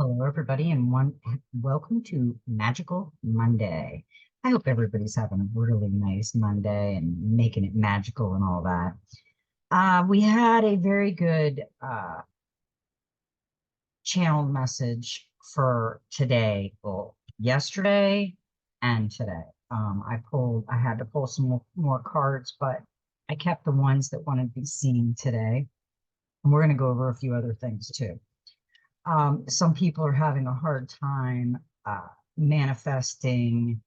Hello, everybody, and welcome to Magical Monday. I hope everybody's having a really nice Monday and making it magical and all that. We had a very good channeled message for today, well, yesterday and today. I had to pull some more cards, but I kept the ones that wanted to be seen today. And we're going to go over a few other things too. Some people are having a hard time manifesting,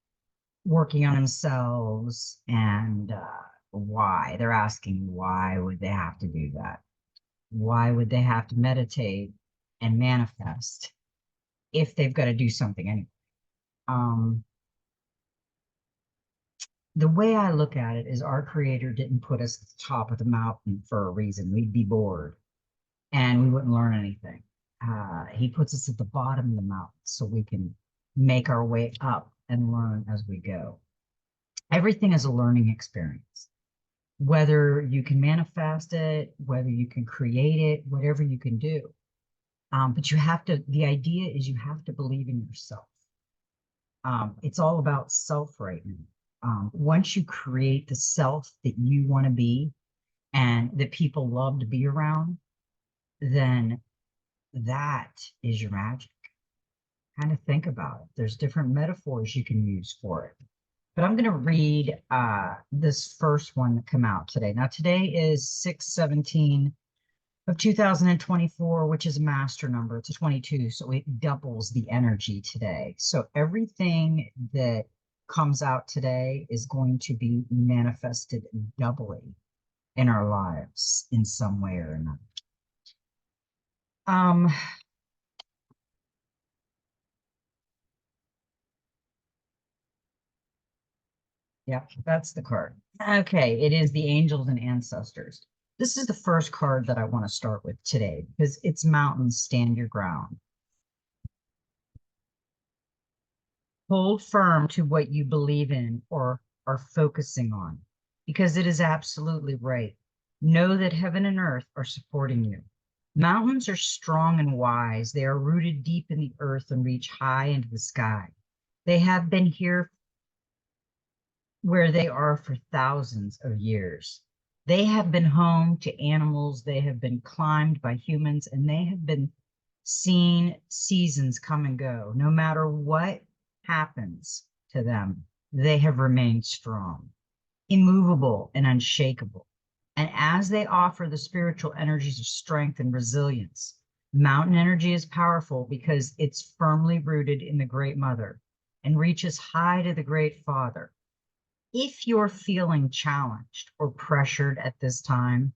working on themselves, and why. They're asking why would they have to do that? Why would they have to meditate and manifest if they've got to do something anyway? Um, the way I look at it is our creator didn't put us at the top of the mountain for a reason. We'd be bored and we wouldn't learn anything. He puts us at the bottom of the mountain so we can make our way up and learn as we go. Everything is a learning experience. Whether you can manifest it, whether you can create it, whatever you can do. But you have to, the idea is you have to believe in yourself. It's all about self right now. Once you create the self that you want to be and that people love to be around, then that is your magic. Kind of think about it. There's different metaphors you can use for it. But I'm going to read this first one that came out today. Now, today is 6/17 of 2024, which is a master number. It's a 22, so it doubles the energy today. So everything that comes out today is going to be manifested doubly in our lives in some way or another. Yeah, that's the card. Okay, it is the angels and ancestors. This is the first card that I want to start with today because it's mountains, stand your ground. Hold firm to what you believe in or are focusing on because it is absolutely right. Know that heaven and earth are supporting you. Mountains are strong and wise. They are rooted deep in the earth and reach high into the sky. They have been here where they are for thousands of years. They have been home to animals, they have been climbed by humans, and they have been seen seasons come and go. No matter what happens to them, they have remained strong, immovable, and unshakable. And as they offer the spiritual energies of strength and resilience, mountain energy is powerful because it's firmly rooted in the Great Mother and reaches high to the Great Father. If you're feeling challenged or pressured at this time,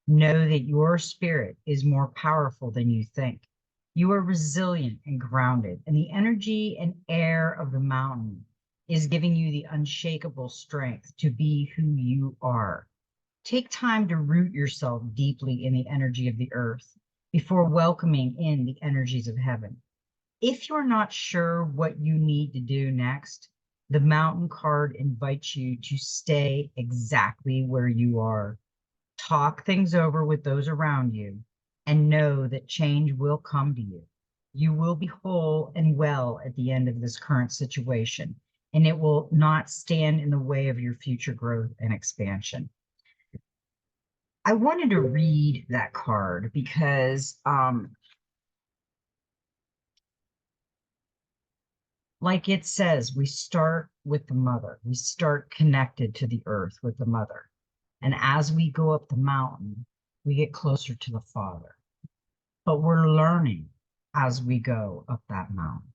know that your spirit is more powerful than you think. You are resilient and grounded, and the energy and air of the mountain is giving you the unshakable strength to be who you are. Take time to root yourself deeply in the energy of the earth before welcoming in the energies of heaven. If you're not sure what you need to do next, the mountain card invites you to stay exactly where you are. Talk things over with those around you and know that change will come to you. You will be whole and well at the end of this current situation, and it will not stand in the way of your future growth and expansion. I wanted to read that card because like it says, we start with the mother. We start connected to the earth with the mother. And as we go up the mountain, we get closer to the father. But we're learning as we go up that mountain.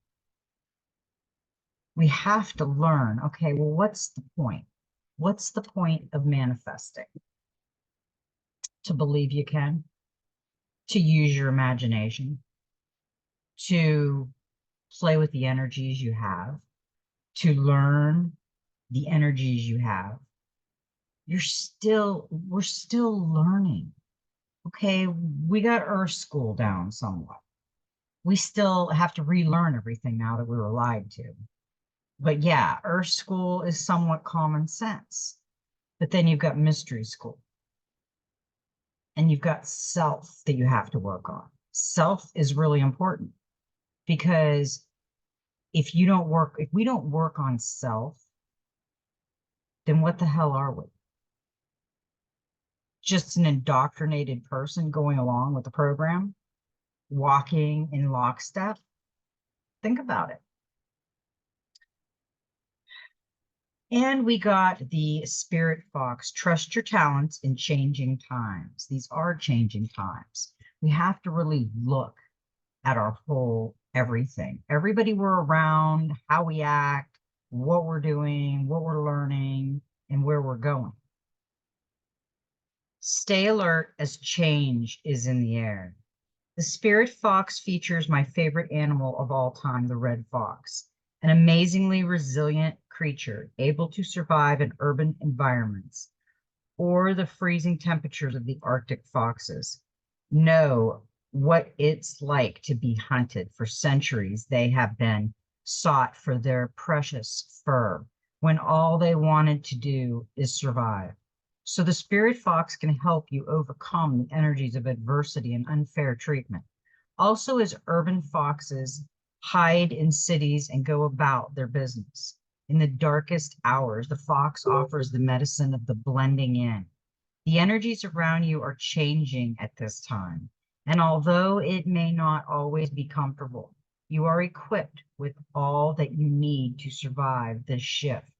We have to learn, okay, well, what's the point? What's the point of manifesting? To believe you can, to use your imagination, to play with the energies you have, to learn the energies you have. We're still learning. Okay, we got Earth School down somewhat. We still have to relearn everything now that we were lied to. But yeah, Earth School is somewhat common sense. But then you've got Mystery School. And you've got self that you have to work on. Self is really important Because if we don't work on self, then what the hell are we? Just an indoctrinated person going along with the program, walking in lockstep? Think about it. And we got the Spirit Fox. Trust your talents in changing times. These are changing times. We have to really look at our whole everything. Everybody we're around, how we act, what we're doing, what we're learning, and where we're going. Stay alert as change is in the air. The spirit fox features my favorite animal of all time, the red fox, an amazingly resilient creature able to survive in urban environments or the freezing temperatures of the Arctic foxes. Know what it's like to be hunted. For centuries. They have been sought for their precious fur when all they wanted to do is survive. So the spirit fox can help you overcome the energies of adversity and unfair treatment. Also, as urban foxes hide in cities and go about their business. In the darkest hours, the fox offers the medicine of the blending in. The energies around you are changing at this time. And although it may not always be comfortable, you are equipped with all that you need to survive this shift.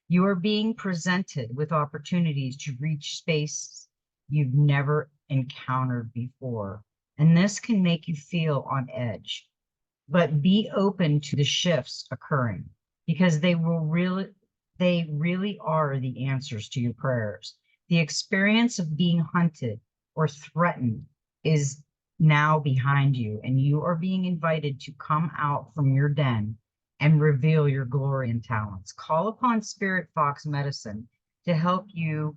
You are being presented with opportunities to reach spaces you've never encountered before. And this can make you feel on edge. But be open to the shifts occurring because they really are the answers to your prayers. The experience of being hunted or threatened is now behind you, and you are being invited to come out from your den and reveal your glory and talents. Call upon Spirit Fox Medicine to help you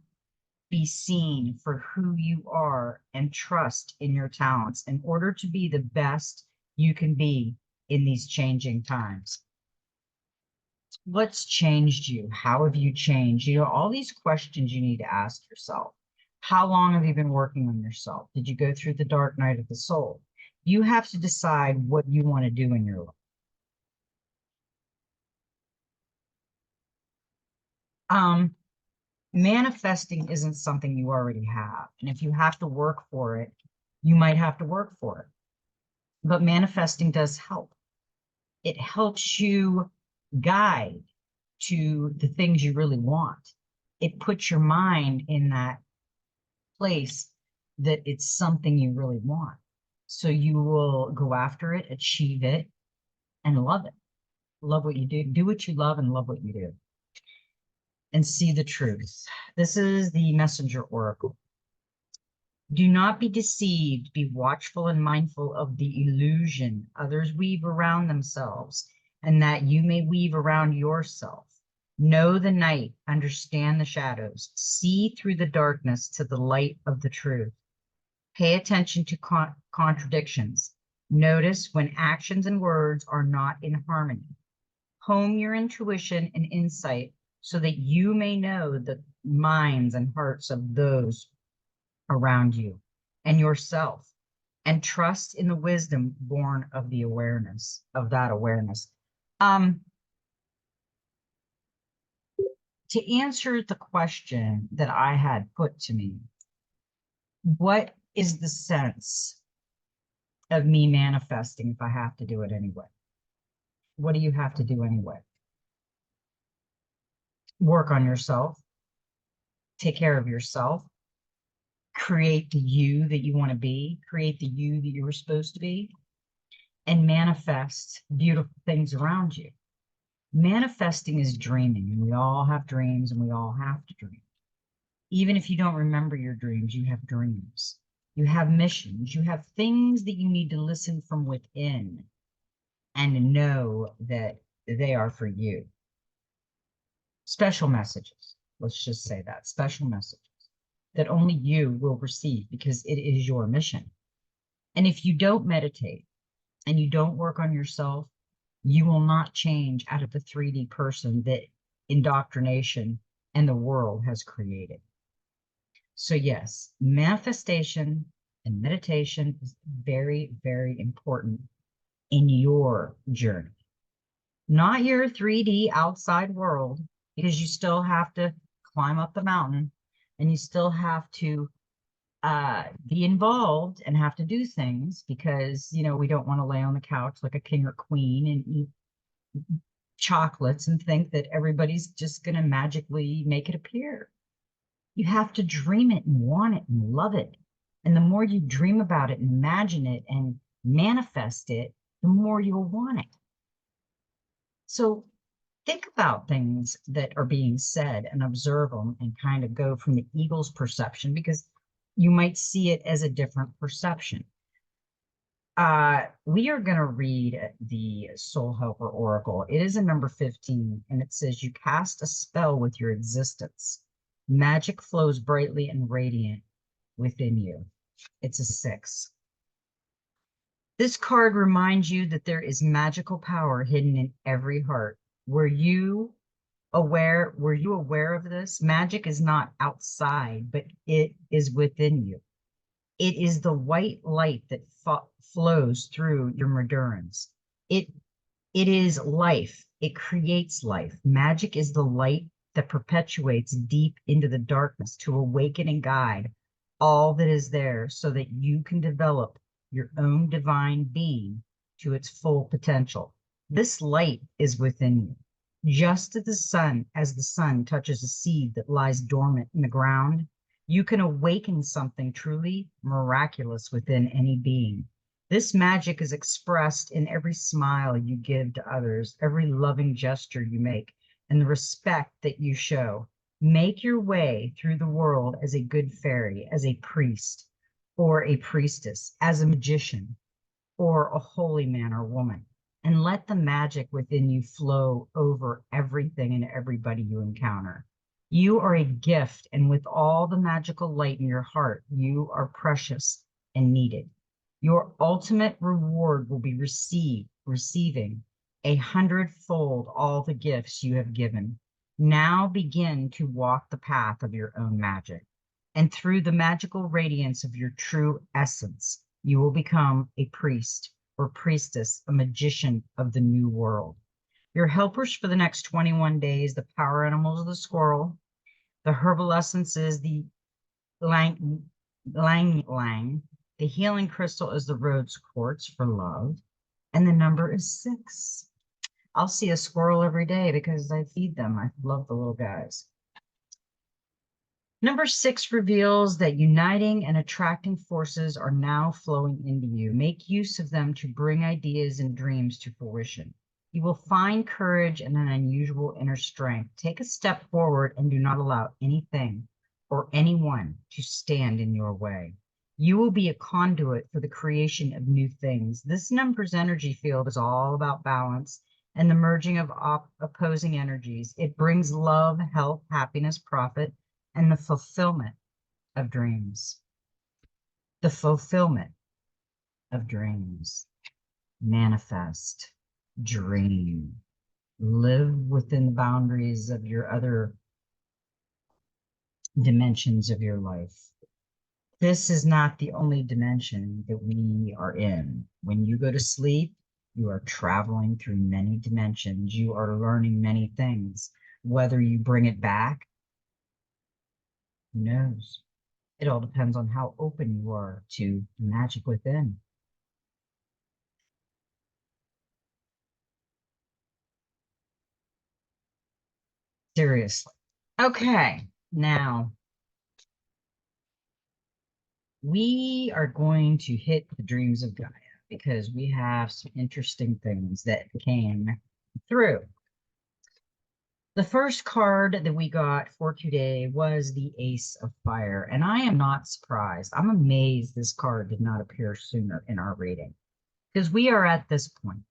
be seen for who you are and trust in your talents in order to be the best you can be in these changing times. What's changed you? How have you changed? You know, all these questions you need to ask yourself. How long have you been working on yourself? Did you go through the dark night of the soul? You have to decide what you want to do in your life. Manifesting isn't something you already have. And if you have to work for it, you might have to work for it. But manifesting does help. It helps you guide to the things you really want. It puts your mind in that place that it's something you really want. So you will go after it, achieve it, and love it. Love what you do. Do what you love and love what you do. And see the truth. This is the Messenger Oracle. Do not be deceived. Be watchful and mindful of the illusion others weave around themselves, and that you may weave around yourself. Know the night, understand the shadows, see through the darkness to the light of the truth. Pay attention to contradictions. Notice when actions and words are not in harmony. Hone your intuition and insight so that you may know the minds and hearts of those around you and yourself, and trust in the wisdom born of the awareness of that awareness. To answer the question that I had put to me, what is the sense of me manifesting if I have to do it anyway? What do you have to do anyway? Work on yourself, take care of yourself, create the you that you want to be, create the you that you were supposed to be, and manifest beautiful things around you. Manifesting is dreaming, and we all have dreams, and we all have to dream. Even if you don't remember your dreams, you have dreams. You have missions. You have things that you need to listen from within and know that they are for you. Special messages. Let's just say that. Special messages that only you will receive because it is your mission. And if you don't meditate and you don't work on yourself, you will not change out of the 3D person that indoctrination and the world has created. So yes, manifestation and meditation is very, very important in your journey, not your 3D outside world, because you still have to climb up the mountain and you still have to be involved and have to do things because, we don't want to lay on the couch like a king or queen and eat chocolates and think that everybody's just going to magically make it appear. You have to dream it and want it and love it. And the more you dream about it and imagine it and manifest it, the more you'll want it. So think about things that are being said and observe them and kind of go from the eagle's perception, because you might see it as a different perception. We are going to read the Soul Helper Oracle. It is a number 15, and it says, you cast a spell with your existence. Magic flows brightly and radiant within you. It's a 6. This card reminds you that there is magical power hidden in every heart. Were you aware of this? Magic is not outside, but it is within you. It is the white light that flows through your medurans. It is life. It creates life. Magic is the light that perpetuates deep into the darkness to awaken and guide all that is there so that you can develop your own divine being to its full potential. This light is within you. Just as the sun touches a seed that lies dormant in the ground, you can awaken something truly miraculous within any being. This magic is expressed in every smile you give to others, every loving gesture you make, and the respect that you show. Make your way through the world as a good fairy, as a priest or a priestess, as a magician or a holy man or woman, and let the magic within you flow over everything and everybody you encounter. You are a gift, and with all the magical light in your heart, you are precious and needed. Your ultimate reward will be receiving 100-fold all the gifts you have given. Now begin to walk the path of your own magic, and through the magical radiance of your true essence, you will become a priest or priestess, a magician of the new world. Your helpers for the next 21 days, the power animals of the squirrel, the herbal essence is the lang lang. The healing crystal is the rose quartz for love, and the number is 6. I'll see a squirrel every day because I feed them. I love the little guys. Number 6 reveals that uniting and attracting forces are now flowing into you. Make use of them to bring ideas and dreams to fruition. You will find courage and an unusual inner strength. Take a step forward and do not allow anything or anyone to stand in your way. You will be a conduit for the creation of new things. This number's energy field is all about balance and the merging of opposing energies. It brings love, health, happiness, profit, and the fulfillment of dreams. The fulfillment of dreams. Manifest, dream, live within the boundaries of your other dimensions of your life. This is not the only dimension that we are in. When you go to sleep, you are traveling through many dimensions. You are learning many things. Whether you bring it back, who knows? It all depends on how open you are to the magic within. Seriously. Okay, now we are going to hit the dreams of Gaia because we have some interesting things that came through. The first card that we got for today was the Ace of Fire, and I am not surprised. I'm amazed this card did not appear sooner in our reading because we are at this point.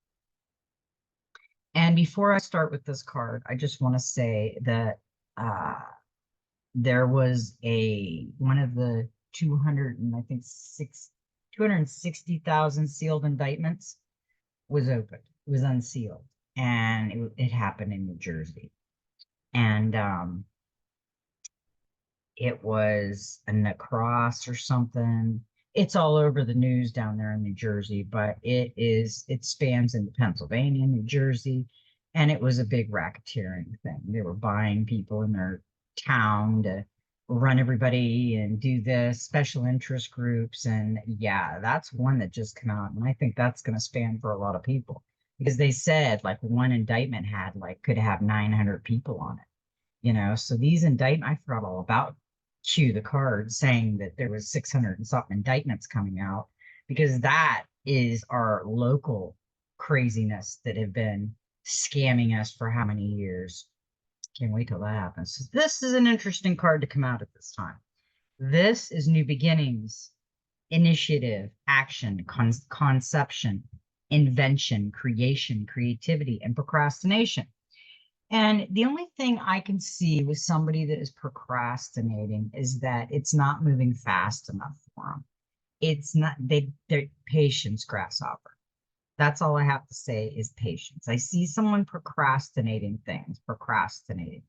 And before I start with this card, I just want to say that there was one of the 260,000 sealed indictments was opened, was unsealed, and it happened in New Jersey. And it was a necross or something. It's all over the news down there in New Jersey, but it spans into Pennsylvania, New Jersey, and it was a big racketeering thing. They were buying people in their town to run everybody and do this, special interest groups. And yeah, that's one that just came out. And I think that's going to span for a lot of people because they said like one indictment had like could have 900 people on it. So these indictments, I forgot all about cue the card saying that there was 600 and something indictments coming out because that is our local craziness that have been scamming us for how many years. Can't wait till that happens. So this is an interesting card to come out at this time. This is new beginnings, initiative, action, conception, invention, creation, creativity, and procrastination. And the only thing I can see with somebody that is procrastinating is that it's not moving fast enough for them. It's not, they're patience, grasshopper. That's all I have to say is patience. I see someone procrastinating things, procrastinating.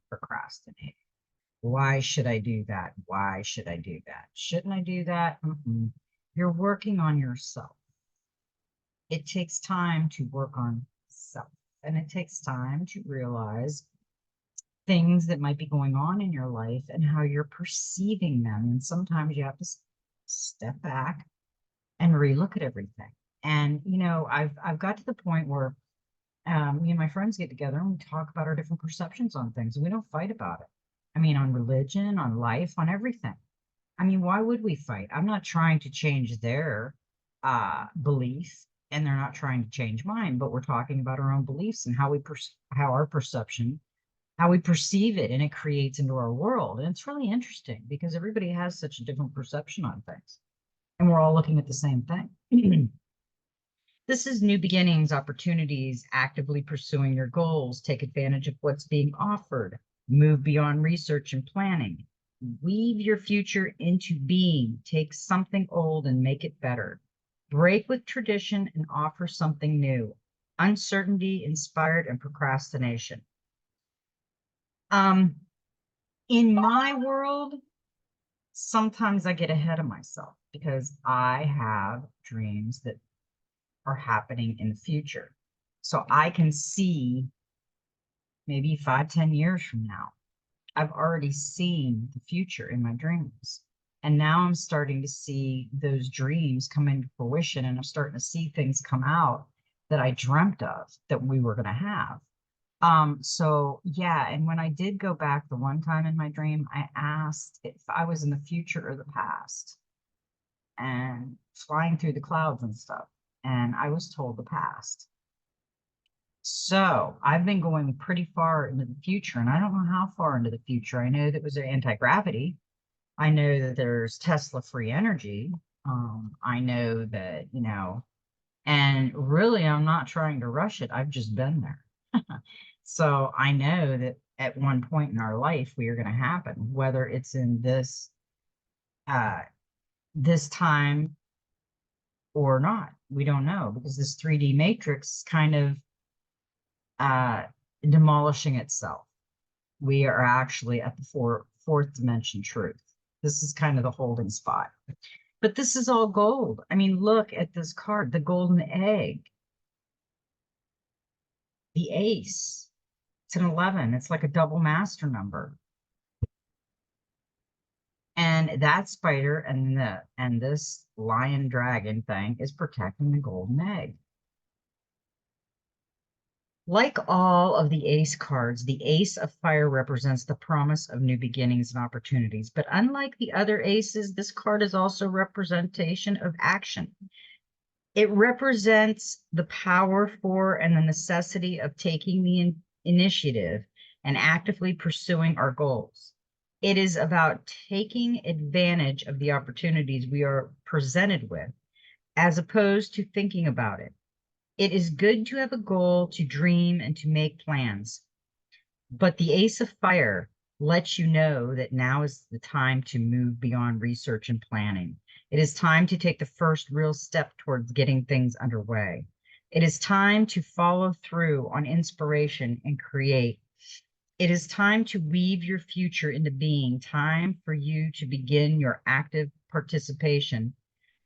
Why should I do that? Why should I do that? Shouldn't I do that? You're working on yourself. It takes time to work on self, and it takes time to realize things that might be going on in your life and how you're perceiving them. And sometimes you have to step back and relook at everything. And I've got to the point where me and my friends get together and we talk about our different perceptions on things, and we don't fight about it. I mean, on religion, on life, on everything. I mean, why would we fight? I'm not trying to change their belief, and they're not trying to change mine, but we're talking about our own beliefs and how how our perception, how we perceive it, and it creates into our world. And it's really interesting because everybody has such a different perception on things, and we're all looking at the same thing. This is new beginnings, opportunities, actively pursuing your goals, take advantage of what's being offered, move beyond research and planning, weave your future into being, take something old and make it better, break with tradition and offer something new, uncertainty, inspired, and procrastination. In my world, sometimes I get ahead of myself because I have dreams that are happening in the future. So I can see maybe 5, 10 years from now, I've already seen the future in my dreams. And now I'm starting to see those dreams come into fruition, and I'm starting to see things come out that I dreamt of that we were going to have. So yeah, and when I did go back the one time in my dream, I asked if I was in the future or the past and flying through the clouds and stuff. And I was told the past. So I've been going pretty far into the future, and I don't know how far into the future. I know that was anti-gravity. I know that there's Tesla free energy. I know that, and really I'm not trying to rush it. I've just been there. So I know that at one point in our life we are going to happen, whether it's in this time or not. We don't know because this 3D matrix is kind of demolishing itself. We are actually at the fourth dimension truth. This is kind of the holding spot. But this is all gold. I mean, look at this card, the golden egg, the ace. It's an 11. It's like a double master number. And that spider and this lion dragon thing is protecting the golden egg. Like all of the ace cards, the ace of fire represents the promise of new beginnings and opportunities. But unlike the other aces, this card is also representation of action. It represents the power for and the necessity of taking the initiative and actively pursuing our goals. It is about taking advantage of the opportunities we are presented with, as opposed to thinking about it. It is good to have a goal, to dream, and to make plans. But the Ace of Fire lets you know that now is the time to move beyond research and planning. It is time to take the first real step towards getting things underway. It is time to follow through on inspiration and create. It is time to weave your future into being, time for you to begin your active participation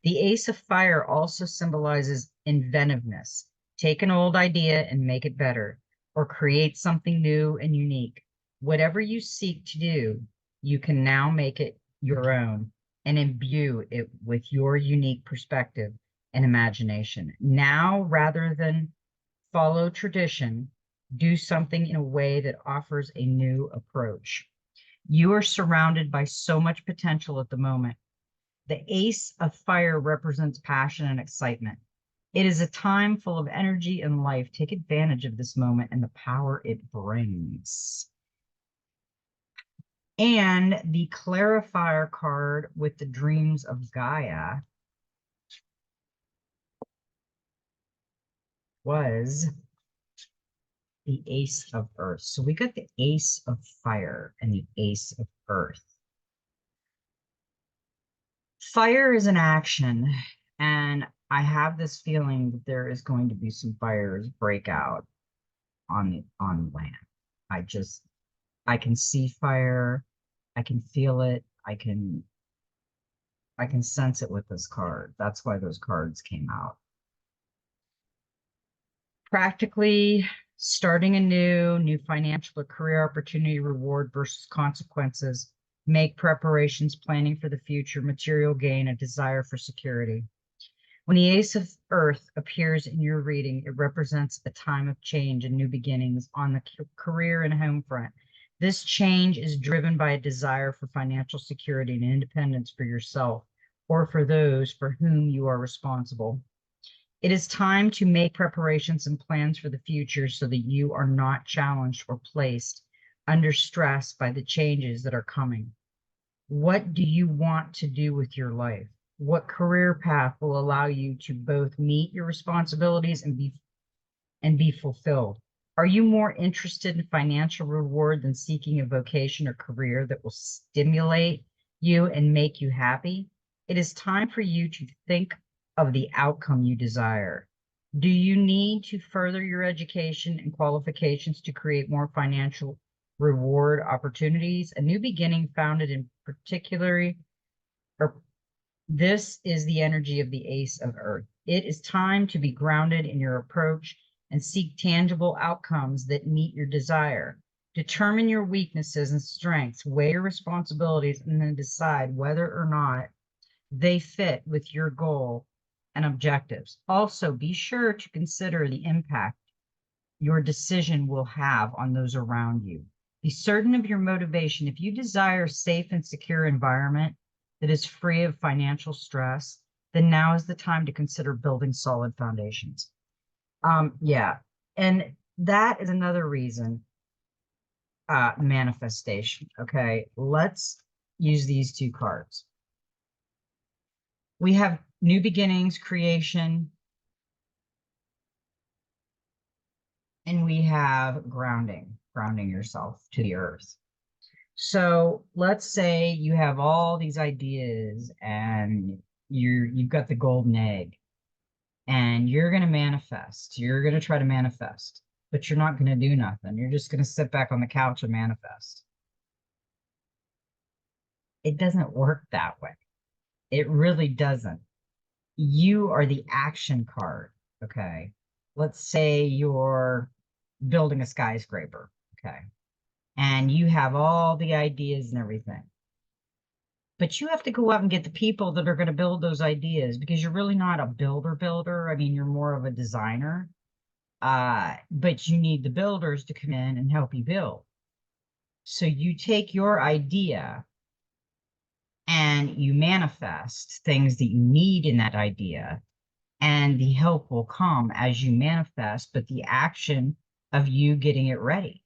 The Ace of Fire also symbolizes inventiveness. Take an old idea and make it better, or create something new and unique. Whatever you seek to do, you can now make it your own and imbue it with your unique perspective and imagination. Now, rather than follow tradition, do something in a way that offers a new approach. You are surrounded by so much potential at the moment. The Ace of Fire represents passion and excitement. It is a time full of energy and life. Take advantage of this moment and the power it brings. And the Clarifier card with the Dreams of Gaia was the Ace of Earth. So we got the Ace of Fire and the Ace of Earth. Fire is an action, and I have this feeling that there is going to be some fires break out on land. I can see fire, I can feel it, I can sense it with this card. That's why those cards came out. Practically starting a new financial or career opportunity, reward versus consequences, make preparations, planning for the future, material gain, a desire for security. When the Ace of Earth appears in your reading, it represents a time of change and new beginnings on the career and home front. This change is driven by a desire for financial security and independence for yourself or for those for whom you are responsible. It is time to make preparations and plans for the future so that you are not challenged or placed under stress by the changes that are coming. What do you want to do with your life? What career path will allow you to both meet your responsibilities and be fulfilled? Are you more interested in financial reward than seeking a vocation or career that will stimulate you and make you happy? It is time for you to think of the outcome you desire. Do you need to further your education and qualifications to create more financial reward opportunities? A new beginning founded in particularly, or this is the energy of the Ace of Earth. It is time to be grounded in your approach and seek tangible outcomes that meet your desire. Determine your weaknesses and strengths, weigh your responsibilities, and then decide whether or not they fit with your goal and objectives. Also, be sure to consider the impact your decision will have on those around you. Be certain of your motivation. If you desire a safe and secure environment that is free of financial stress, then now is the time to consider building solid foundations. Yeah, and that is another reason, manifestation. Okay, let's use these two cards. We have new beginnings, creation, and we have grounding yourself to the earth. So let's say you have all these ideas and you've got the golden egg and you're going to manifest. You're going to try to manifest, but you're not going to do nothing. You're just going to sit back on the couch and manifest. It doesn't work that way. It really doesn't. You are the action card. Okay. Let's say you're building a skyscraper. Okay. And you have all the ideas and everything. But you have to go out and get the people that are going to build those ideas because you're really not a builder. I mean, you're more of a designer. But you need the builders to come in and help you build. So you take your idea and you manifest things that you need in that idea, and the help will come as you manifest, but the action of you getting it ready.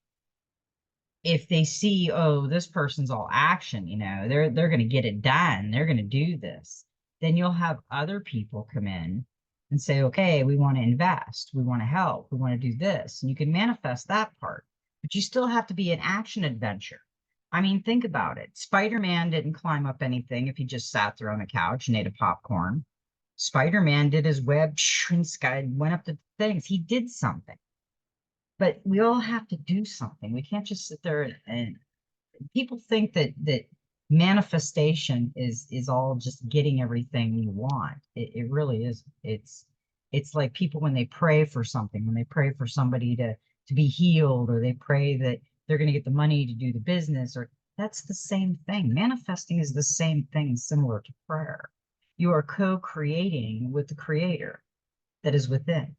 If they see, oh, this person's all action, they're going to get it done, they're going to do this, then you'll have other people come in and say, okay, we want to invest, we want to help, we want to do this. And you can manifest that part, but you still have to be an action adventure. I mean, think about it. Spider-Man didn't climb up anything if he just sat there on the couch and ate a popcorn. Spider-Man did his web and went up to things. He did something. But we all have to do something. We can't just sit there and people think that Manifestation is all just getting everything you want. It really is. It's like people when they pray for something, when they pray for somebody to be healed, or they pray that they're going to get the money to do the business, or that's the same thing. Manifesting is the same thing, similar to prayer. You are co-creating with the creator that is within.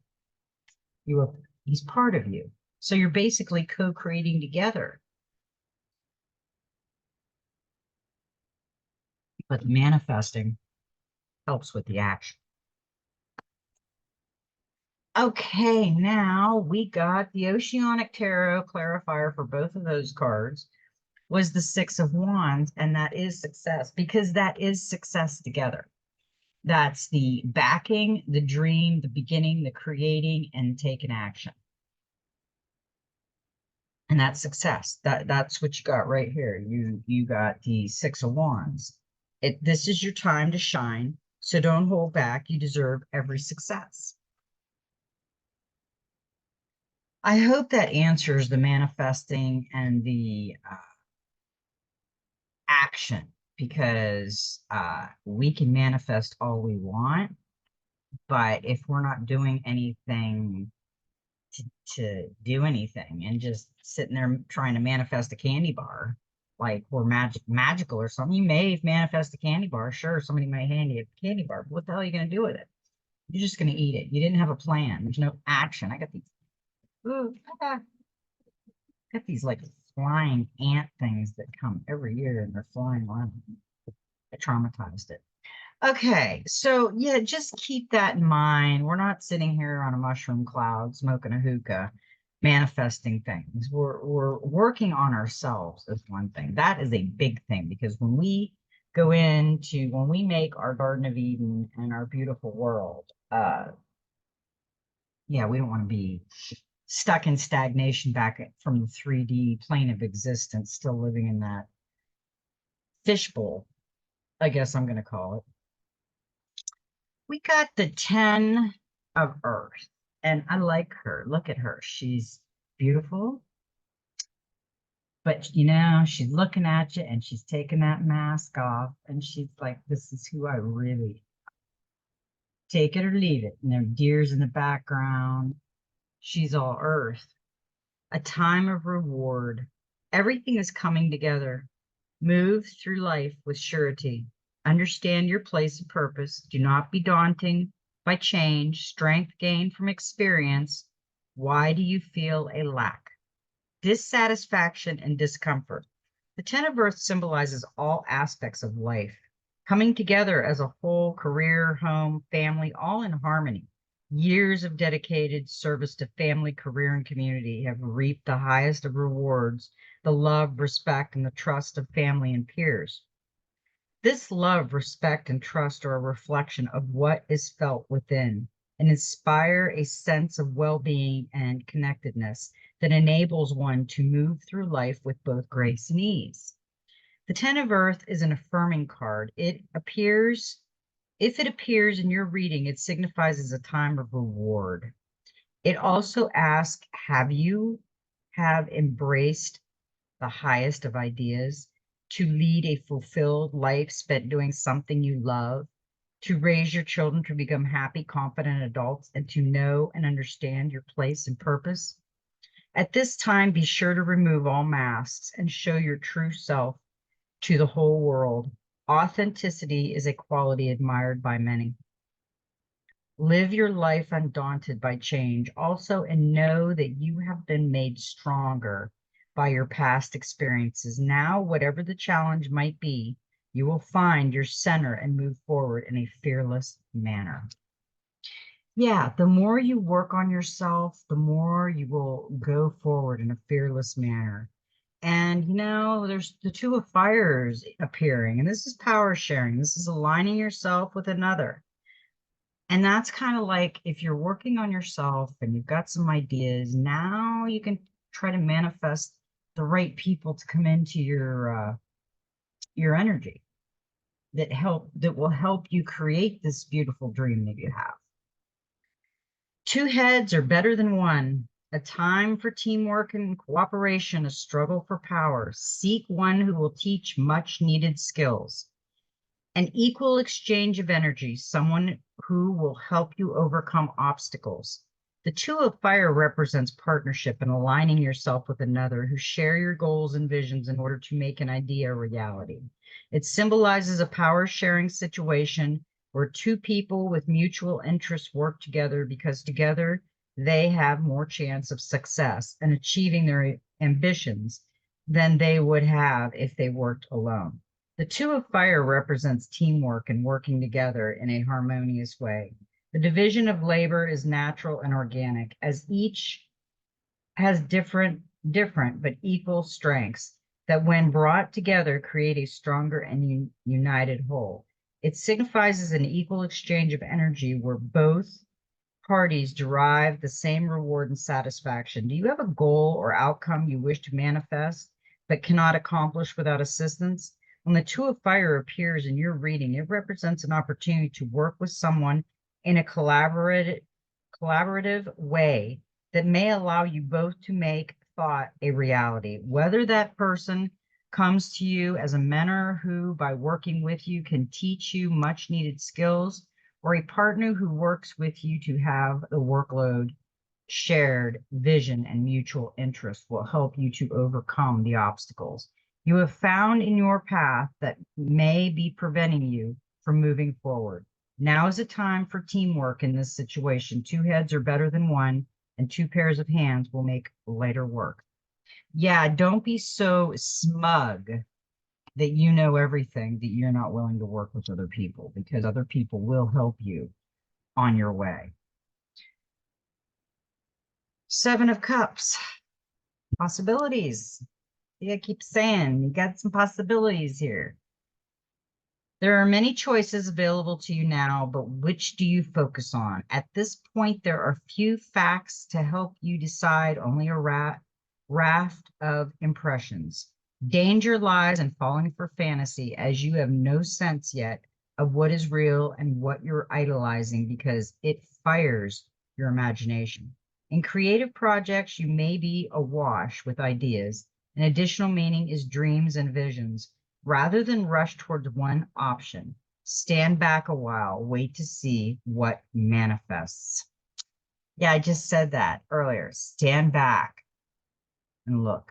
You are, he's part of you. So you're basically co-creating together. But the manifesting helps with the action. Okay, now we got the Oceanic Tarot clarifier for both of those cards was the Six of Wands, and that is success, because that is success together. That's the backing, the dream, the beginning, the creating, and taking action. And that's success. That's what you got right here. You got the Six of Wands. This is your time to shine, so don't hold back. You deserve every success. I hope that answers the manifesting and the action, because we can manifest all we want, but if we're not doing anything to do anything and just sitting there trying to manifest a candy bar, like we're magical or something, you may manifest a candy bar. Sure, somebody may hand you a candy bar, but what the hell are you going to do with it? You're just going to eat it. You didn't have a plan. There's no action. I got these. Ooh, got these like flying ant things that come every year and they're flying around. I traumatized it. Okay, so yeah, just keep that in mind. We're not sitting here on a mushroom cloud smoking a hookah, manifesting things. We're working on ourselves is one thing. That is a big thing, because when we when we make our Garden of Eden and our beautiful world, yeah, we don't want to be stuck in stagnation back from the 3D plane of existence, still living in that fishbowl, I guess I'm going to call it. We got the 10 of Earth, and I like her. Look at her. She's beautiful, but she's looking at you and she's taking that mask off, and she's like, this is who I really take it or leave it. And there are deers in the background. She's all Earth. A time of reward. Everything is coming together. Move through life with surety. Understand your place and purpose. Do not be daunting by change. Strength gained from experience. Why do you feel a lack? Dissatisfaction and discomfort. The Ten of Earth symbolizes all aspects of life, coming together as a whole: career, home, family, all in harmony. Years of dedicated service to family, career, and community have reaped the highest of rewards: the love, respect, and the trust of family and peers. This love, respect, and trust are a reflection of what is felt within and inspire a sense of well-being and connectedness that enables one to move through life with both grace and ease. The Ten of Earth is an affirming card. If it appears in your reading, it signifies as a time of reward. It also asks, have you embraced the highest of ideas, to lead a fulfilled life spent doing something you love, to raise your children to become happy, confident adults, and to know and understand your place and purpose? At this time, be sure to remove all masks and show your true self to the whole world. Authenticity is a quality admired by many. Live your life undaunted by change also, and know that you have been made stronger by your past experiences. Now, whatever the challenge might be, you will find your center and move forward in a fearless manner. Yeah, the more you work on yourself, the more you will go forward in a fearless manner. And there's the Two of Fires appearing, and this is power sharing. This is aligning yourself with another. And that's kind of like if you're working on yourself and you've got some ideas, now you can try to manifest the right people to come into your energy that will help you create this beautiful dream that you have. Two heads are better than one. A time for teamwork and cooperation, a struggle for power. Seek one who will teach much needed skills. An equal exchange of energy, someone who will help you overcome obstacles. The Two of Fire represents partnership and aligning yourself with another who share your goals and visions in order to make an idea a reality. It symbolizes a power sharing situation where two people with mutual interests work together because together they have more chance of success and achieving their ambitions than they would have if they worked alone. The Two of Fire represents teamwork and working together in a harmonious way. The division of labor is natural and organic, as each has different but equal strengths that, when brought together, create a stronger and united whole. It signifies an equal exchange of energy where both parties derive the same reward and satisfaction. Do you have a goal or outcome you wish to manifest but cannot accomplish without assistance? When the Two of Fire appears in your reading, it represents an opportunity to work with someone in a collaborative way that may allow you both to make thought a reality. Whether that person comes to you as a mentor who, by working with you, can teach you much needed skills, or a partner who works with you to have the workload shared, vision, and mutual interest will help you to overcome the obstacles you have found in your path that may be preventing you from moving forward. Now is a time for teamwork in this situation. Two heads are better than one, and two pairs of hands will make lighter work. Yeah, don't be so smug that you know everything that you're not willing to work with other people, because other people will help you on your way. Seven of Cups, possibilities. Yeah, I keep saying you got some possibilities here. There are many choices available to you now, but which do you focus on? At this point, there are few facts to help you decide, only a raft of impressions. Danger lies in falling for fantasy, as you have no sense yet of what is real and what you're idolizing, because it fires your imagination. In creative projects, you may be awash with ideas. An additional meaning is dreams and visions. Rather than rush towards one option, stand back a while, wait to see what manifests. Yeah, I just said that earlier. Stand back and look.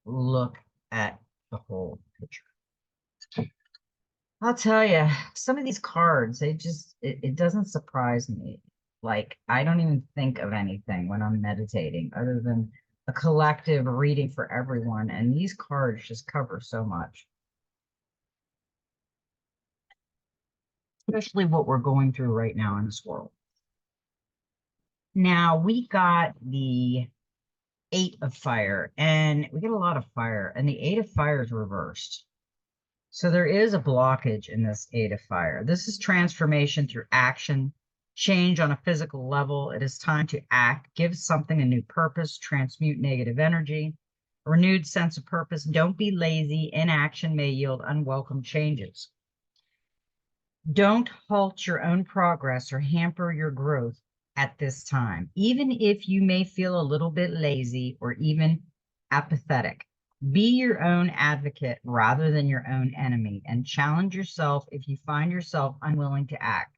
Look at the whole picture. I'll tell you, some of these cards, it doesn't surprise me. Like, I don't even think of anything when I'm meditating other than a collective reading for everyone. And these cards just cover so much, especially what we're going through right now in this world. Now, we got the Eight of Fire, and we get a lot of fire, and the Eight of Fire is reversed. So there is a blockage in this Eight of Fire. This is transformation through action, change on a physical level. It is time to act, give something a new purpose, transmute negative energy, a renewed sense of purpose. Don't be lazy. Inaction may yield unwelcome changes. Don't halt your own progress or hamper your growth at this time, even if you may feel a little bit lazy or even apathetic. Be your own advocate rather than your own enemy, and challenge yourself if you find yourself unwilling to act.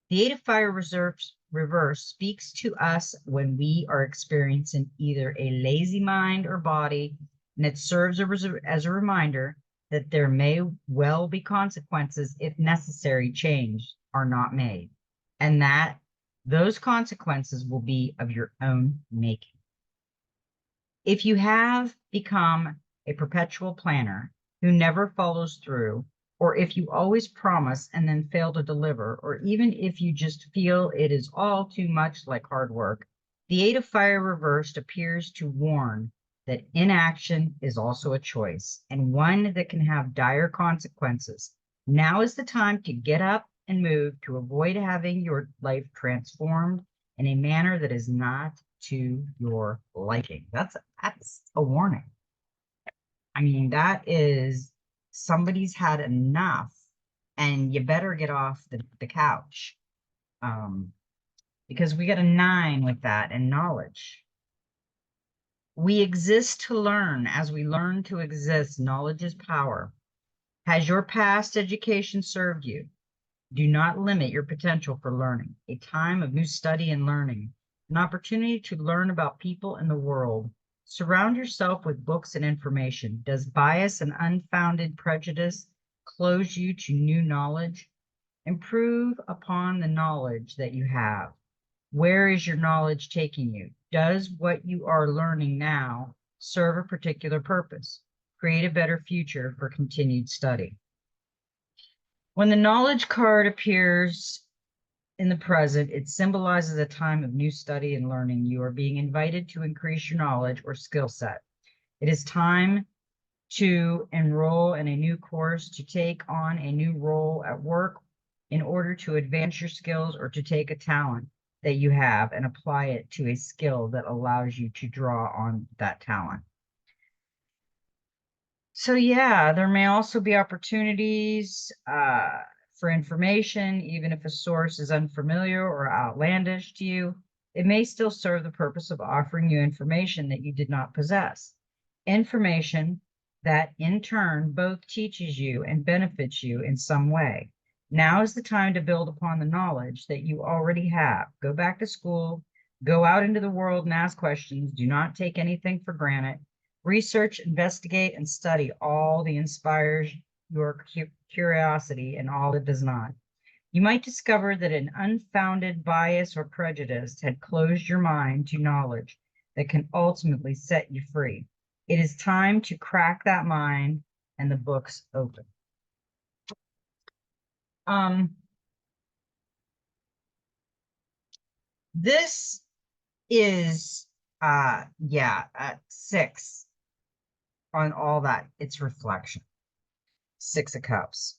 The Eight of Fire reverse speaks to us when we are experiencing either a lazy mind or body, and it serves as a reminder that there may well be consequences if necessary change are not made, and that those consequences will be of your own making. If you have become a perpetual planner who never follows through, or if you always promise and then fail to deliver, or even if you just feel it is all too much like hard work, the Eight of Fire reversed appears to warn that inaction is also a choice, and one that can have dire consequences. Now is the time to get up and move to avoid having your life transformed in a manner that is not to your liking. That's a warning. I mean, that is, somebody's had enough, and you better get off the couch, because we got a 9 with that in knowledge. We exist to learn. As we learn to exist, knowledge is power. Has your past education served you? Do not limit your potential for learning. A time of new study and learning, an opportunity to learn about people in the world. Surround yourself with books and information. Does bias and unfounded prejudice close you to new knowledge? Improve upon the knowledge that you have. Where is your knowledge taking you? Does what you are learning now serve a particular purpose? Create a better future for continued study. When the knowledge card appears in the present, it symbolizes a time of new study and learning. You are being invited to increase your knowledge or skill set. It is time to enroll in a new course, to take on a new role at work in order to advance your skills, or to take a talent that you have and apply it to a skill that allows you to draw on that talent. So yeah, there may also be opportunities for information, even if a source is unfamiliar or outlandish to you. It may still serve the purpose of offering you information that you did not possess. Information that in turn both teaches you and benefits you in some way. Now is the time to build upon the knowledge that you already have. Go back to school, go out into the world and ask questions. Do not take anything for granted. Research, investigate, and study all that inspires your curiosity and all that does not. You might discover that an unfounded bias or prejudice had closed your mind to knowledge that can ultimately set you free. It is time to crack that mind and the books open. This is 6 on all that. It's reflection. 6 of Cups.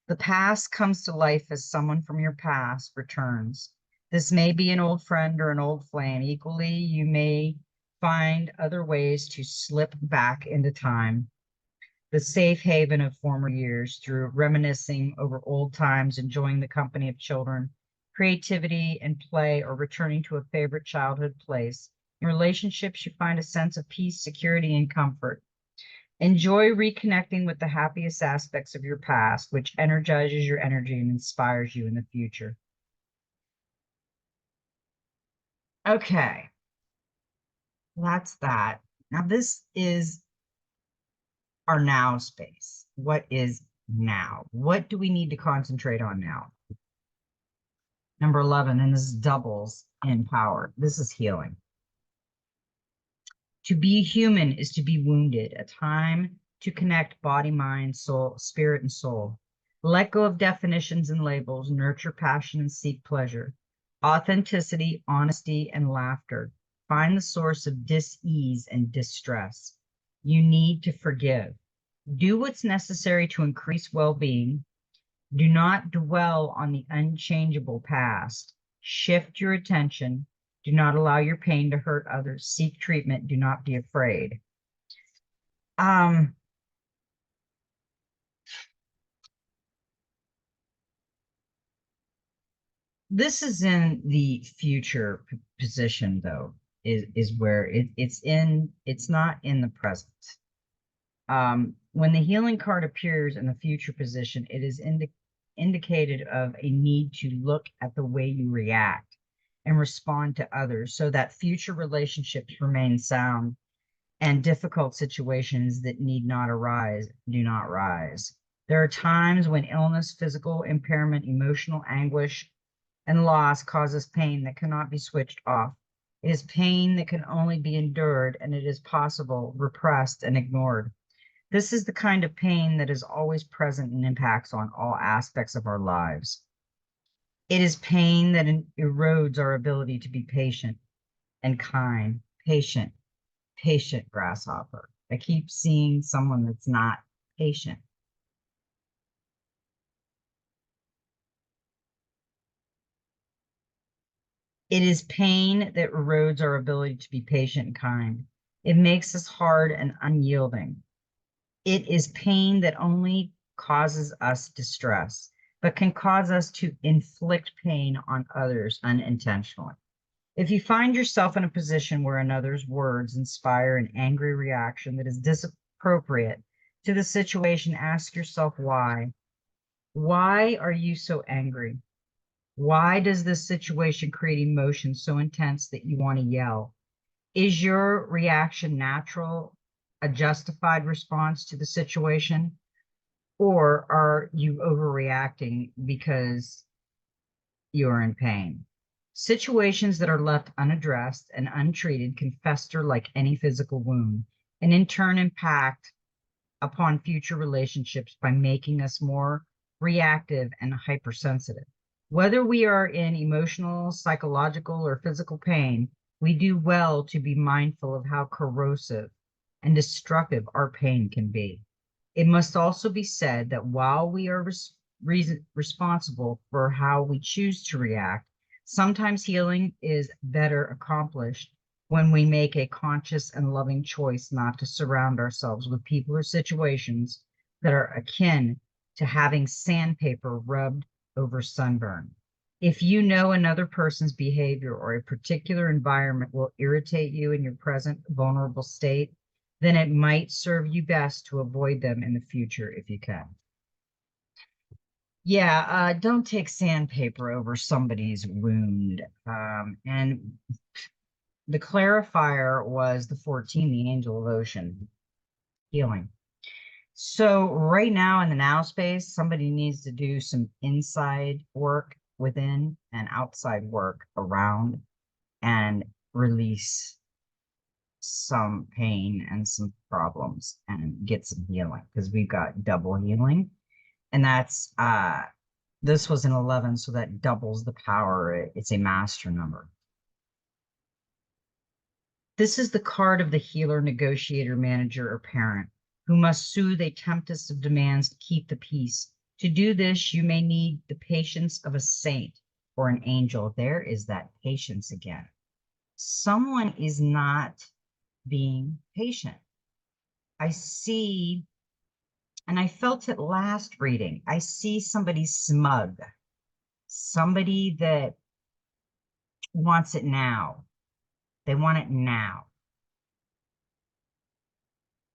The past comes to life as someone from your past returns. This may be an old friend or an old flame. Equally, you may find other ways to slip back into time, the safe haven of former years, through reminiscing over old times, enjoying the company of children, creativity and play, or returning to a favorite childhood place. In relationships, you find a sense of peace, security, and comfort. Enjoy reconnecting with the happiest aspects of your past, which energizes your energy and inspires you in the future. Okay, that's that. Now, this is our now space. What is now? What do we need to concentrate on now? Number 11, and this doubles in power. This is healing. To be human is to be wounded, a time to connect body, mind, soul, spirit, and soul. Let go of definitions and labels, nurture passion and seek pleasure. Authenticity, honesty, and laughter. Find the source of dis-ease and distress. You need to forgive. Do what's necessary to increase well-being. Do not dwell on the unchangeable past. Shift your attention. Do not allow your pain to hurt others. Seek treatment. Do not be afraid. This is in the future position, though, is where it's not in the present. When the healing card appears in the future position, it is indicated of a need to look at the way you react and respond to others so that future relationships remain sound and difficult situations that need not arise do not rise. There are times when illness, physical impairment, emotional anguish, and loss causes pain that cannot be switched off. It is pain that can only be endured, and it is possible, repressed, and ignored. This is the kind of pain that is always present and impacts on all aspects of our lives. It is pain that erodes our ability to be patient and kind. Patient, grasshopper. I keep seeing someone that's not patient. It is pain that erodes our ability to be patient and kind. It makes us hard and unyielding. It is pain that only causes us distress. but can cause us to inflict pain on others unintentionally. If you find yourself in a position where another's words inspire an angry reaction that is disappropriate to the situation, ask yourself why. Why are you so angry? Why does this situation create emotion so intense that you want to yell? Is your reaction natural, a justified response to the situation, or are you overreacting because you're in pain? Situations that are left unaddressed and untreated can fester like any physical wound and in turn impact upon future relationships by making us more reactive and hypersensitive. Whether we are in emotional, psychological, or physical pain, we do well to be mindful of how corrosive and destructive our pain can be. It must also be said that while we are responsible for how we choose to react, sometimes healing is better accomplished when we make a conscious and loving choice not to surround ourselves with people or situations that are akin to having sandpaper rubbed over sunburn. If you know another person's behavior or a particular environment will irritate you in your present vulnerable state, then it might serve you best to avoid them in the future if you can. Yeah, don't take sandpaper over somebody's wound. And the clarifier was the 14, the angel of ocean, healing. So right now in the now space, somebody needs to do some inside work within and outside work around and release some pain and some problems and get some healing because we've got double healing. And that's this was an 11, so that doubles the power. It's a master number. This is the card of the healer, negotiator, manager, or parent who must soothe a tempest of demands to keep the peace. To do this, you may need the patience of a saint or an angel. There is that patience again. Someone is not being patient. I see, and I felt it last reading, I see somebody smug, somebody that wants it now. They want it now.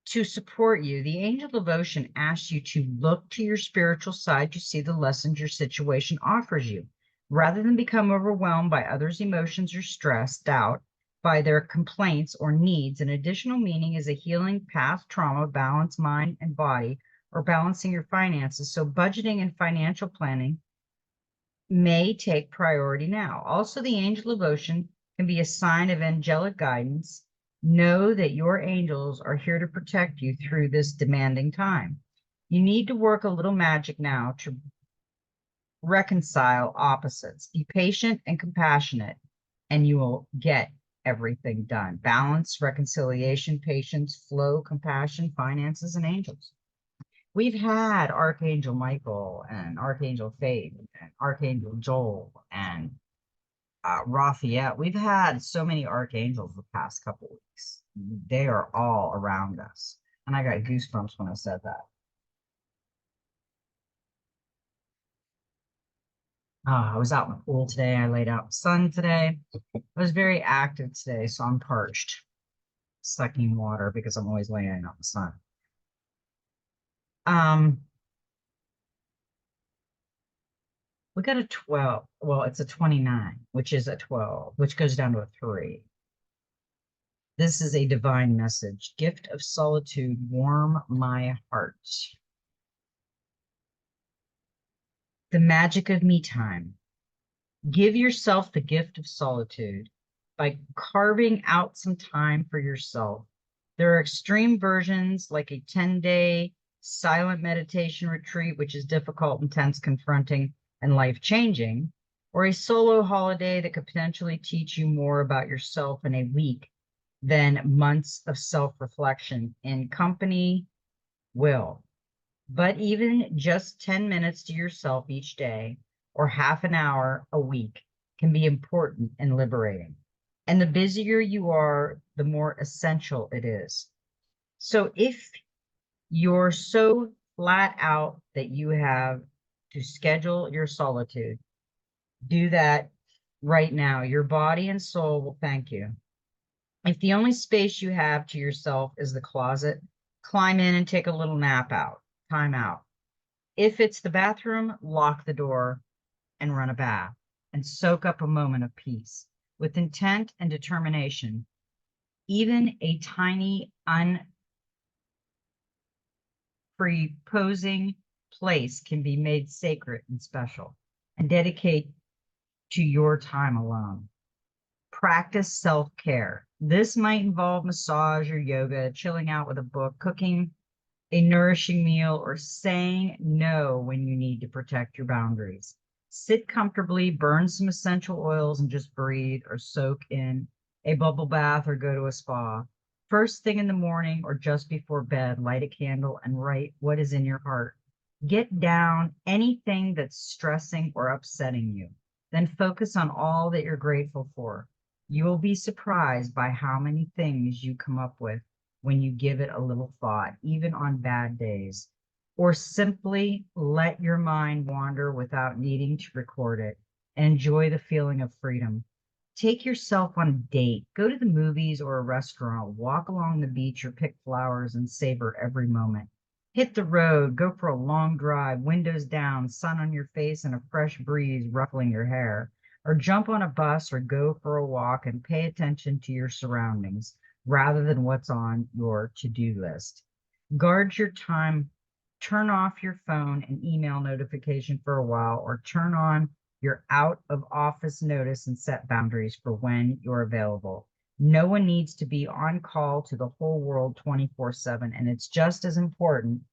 To support you, the angel devotion asks you to look to your spiritual side to see the lessons your situation offers you. Rather than become overwhelmed by others' emotions or stressed out by their complaints or needs, an additional meaning is a healing past trauma, balance mind and body, or balancing your finances. So budgeting and financial planning may take priority now. Also, the angel devotion can be a sign of angelic guidance. Know that your angels are here to protect you through this demanding time. You need to work a little magic now to reconcile opposites. Be patient and compassionate, and you will get everything done. Balance, reconciliation, patience, flow, compassion, finances, and angels. We've had Archangel Michael and Archangel Faith and Archangel Joel and Raphael. We've had so many archangels the past couple weeks. They are all around us. And I got goosebumps when I said that. I was out in the pool today. I laid out in the sun today. I was very active today, so I'm parched, sucking water because I'm always laying out in the sun. We got a 12. Well, it's a 29, which is a 12, which goes down to a 3. This is a divine message. Gift of solitude, warm my heart. The magic of me time. Give yourself the gift of solitude by carving out some time for yourself. There are extreme versions like a 10-day silent meditation retreat, which is difficult, intense, confronting, and life-changing, or a solo holiday that could potentially teach you more about yourself in a week than months of self-reflection in company will. But even just 10 minutes to yourself each day or half an hour a week can be important and liberating. And the busier you are, the more essential it is. So if you're so flat out that you have to schedule your solitude. Do that right now. Your body and soul will thank you. If the only space you have to yourself is the closet, climb in and take a little nap out, time out. If it's the bathroom, lock the door and run a bath and soak up a moment of peace. With intent and determination, even a tiny, unpreposing place can be made sacred and special and dedicate to your time alone. Practice self-care. This might involve massage or yoga, chilling out with a book, cooking a nourishing meal, or saying no when you need to protect your boundaries. Sit comfortably, burn some essential oils, and just breathe or soak in a bubble bath or go to a spa. First thing in the morning or just before bed, light a candle and write what is in your heart. Get down anything that's stressing or upsetting you. Then focus on all that you're grateful for. You will be surprised by how many things you come up with when you give it a little thought, even on bad days. Or simply let your mind wander without needing to record it and enjoy the feeling of freedom. Take yourself on a date, go to the movies or a restaurant, walk along the beach or pick flowers and savor every moment. Hit the road, go for a long drive, windows down, sun on your face and a fresh breeze ruffling your hair. Or jump on a bus or go for a walk and pay attention to your surroundings rather than what's on your to-do list. Guard your time, turn off your phone and email notification for a while, or turn on your out of office notice and set boundaries for when you're available. No one needs to be on call to the whole world 24/7, and it's just as important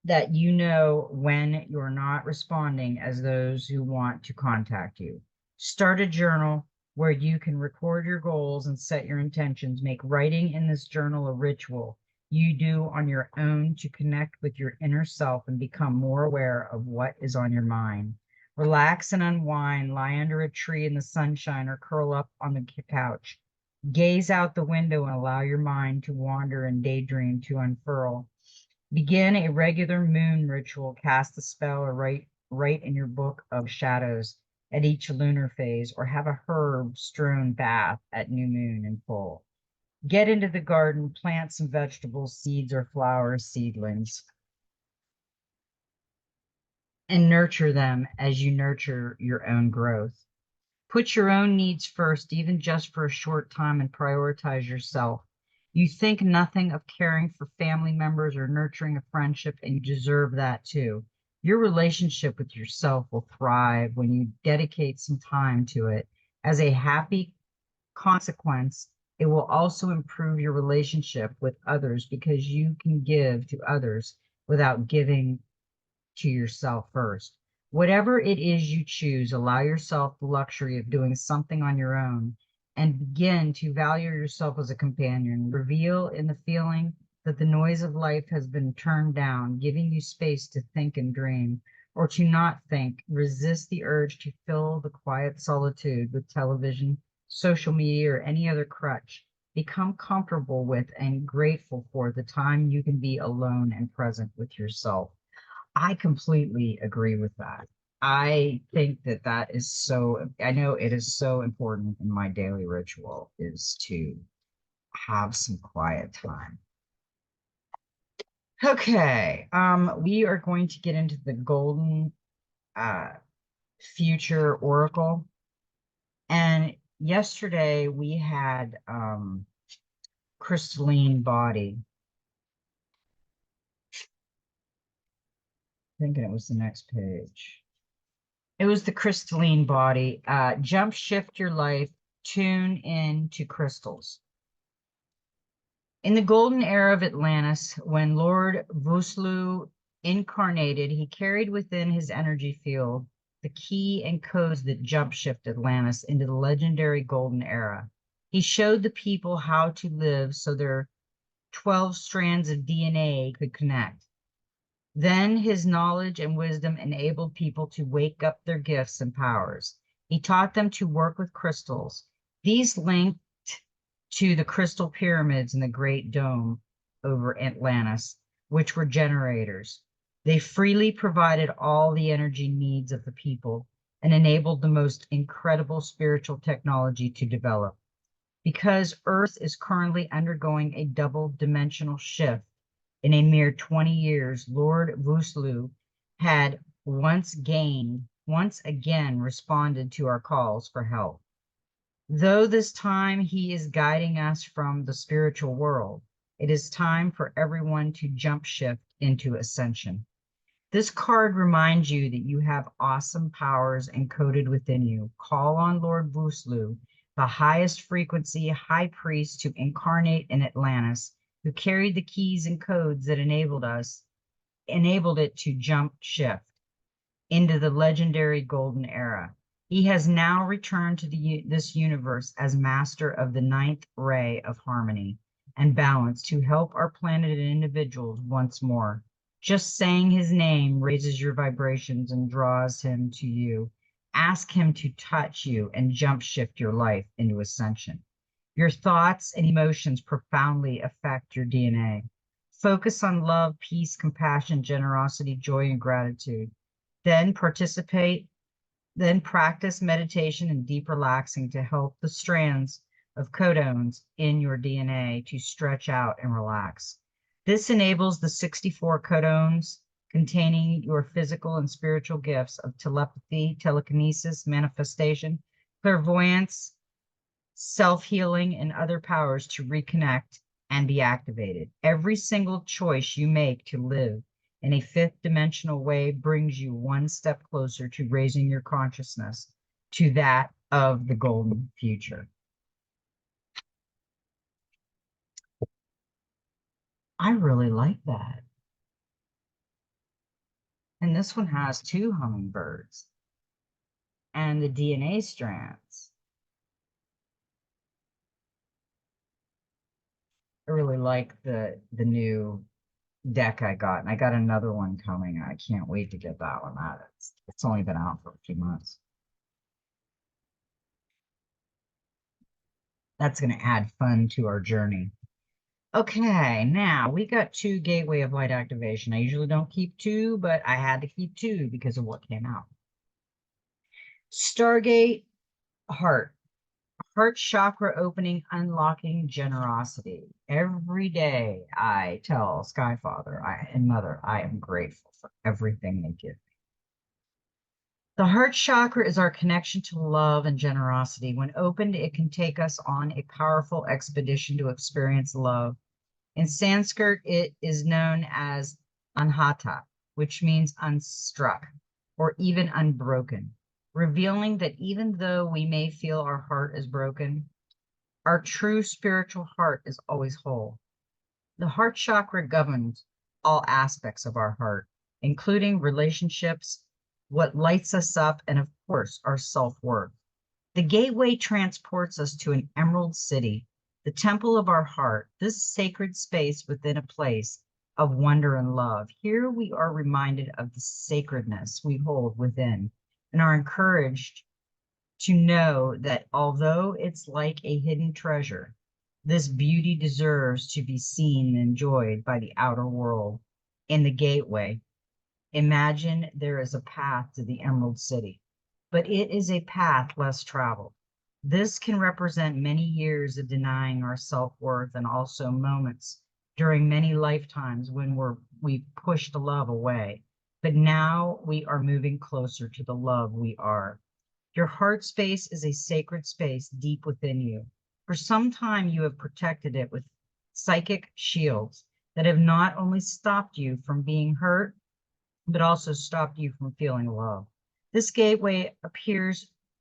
that you know when you're not responding as those who want to contact you. Start a journal where you can record your goals and set your intentions. Make writing in this journal a ritual you do on your own to connect with your inner self and become more aware of what is on your mind. Relax and unwind, lie under a tree in the sunshine or curl up on the couch. Gaze out the window and allow your mind to wander and daydream to unfurl. Begin a regular moon ritual, cast a spell, or write in your book of shadows at each lunar phase, or have a herb strewn bath at new moon and full. Get into the garden, plant some vegetables, seeds, or flowers, seedlings, and nurture them as you nurture your own growth. Put your own needs first, even just for a short time, and prioritize yourself. You think nothing of caring for family members or nurturing a friendship, and you deserve that too. Your relationship with yourself will thrive when you dedicate some time to it. As a happy consequence, it will also improve your relationship with others because you can give to others without giving to yourself first. Whatever it is you choose, allow yourself the luxury of doing something on your own and begin to value yourself as a companion. Reveal in the feeling that the noise of life has been turned down, giving you space to think and dream, or to not think. Resist the urge to fill the quiet solitude with television, social media, or any other crutch. Become comfortable with and grateful for the time you can be alone and present with yourself. I completely agree with that. I think that that is so, I know it is so important in my daily ritual is to have some quiet time. Okay, we are going to get into the golden future oracle. And yesterday we had crystalline body. Thinking it was the next page. It was the crystalline body. Jump shift your life, tune in to crystals. In the golden era of Atlantis, when Lord Vuslu incarnated, he carried within his energy field the key and codes that jump shift Atlantis into the legendary golden era. He showed the people how to live so their 12 strands of DNA could connect. Then his knowledge and wisdom enabled people to wake up their gifts and powers. He taught them to work with crystals. These linked to the crystal pyramids in the Great Dome over Atlantis, which were generators. They freely provided all the energy needs of the people and enabled the most incredible spiritual technology to develop. Because Earth is currently undergoing a double dimensional shift in a mere 20 years, Lord Vuslu had once again responded to our calls for help. Though this time he is guiding us from the spiritual world, it is time for everyone to jump shift into ascension. This card reminds you that you have awesome powers encoded within you. Call on Lord Vuslu, the highest frequency high priest to incarnate in Atlantis, who carried the keys and codes that enabled it to jump shift into the legendary golden era. He has now returned to this universe as master of the ninth ray of harmony and balance to help our planet and individuals once more. Just saying his name raises your vibrations and draws him to you. Ask him to touch you and jump shift your life into ascension. Your thoughts and emotions profoundly affect your DNA. Focus on love, peace, compassion, generosity, joy, and gratitude. Then practice meditation and deep relaxing to help the strands of codons in your DNA to stretch out and relax. This enables the 64 codons containing your physical and spiritual gifts of telepathy, telekinesis, manifestation, clairvoyance, self-healing, and other powers to reconnect and be activated. Every single choice you make to live in a fifth dimensional way brings you one step closer to raising your consciousness to that of the golden future. I really like that. And this one has 2 hummingbirds and the DNA strands. I really like the new deck I got, and I got another one coming. I can't wait to get that one out. It's only been out for a few months. That's going to add fun to our journey. Okay, now we got 2 gateway of light activation. I usually don't keep 2, but I had to keep 2 because of what came out. Stargate heart. Heart chakra opening, unlocking generosity. Every day I tell Skyfather and Mother, I am grateful for everything they give me. The heart chakra is our connection to love and generosity. When opened, it can take us on a powerful expedition to experience love. In Sanskrit, it is known as anhata, which means unstruck or even unbroken, revealing that even though we may feel our heart is broken, our true spiritual heart is always whole. The heart chakra governs all aspects of our heart, including relationships, what lights us up, and of course, our self-worth. The gateway transports us to an emerald city, the temple of our heart, this sacred space within a place of wonder and love. Here we are reminded of the sacredness we hold within and are encouraged to know that although it's like a hidden treasure, this beauty deserves to be seen and enjoyed by the outer world. In the gateway, imagine there is a path to the Emerald City, but it is a path less traveled. This can represent many years of denying our self-worth and also moments during many lifetimes when we pushed the love away. But now we are moving closer to the love we are. Your heart space is a sacred space deep within you. For some time, you have protected it with psychic shields that have not only stopped you from being hurt, but also stopped you from feeling love. This gateway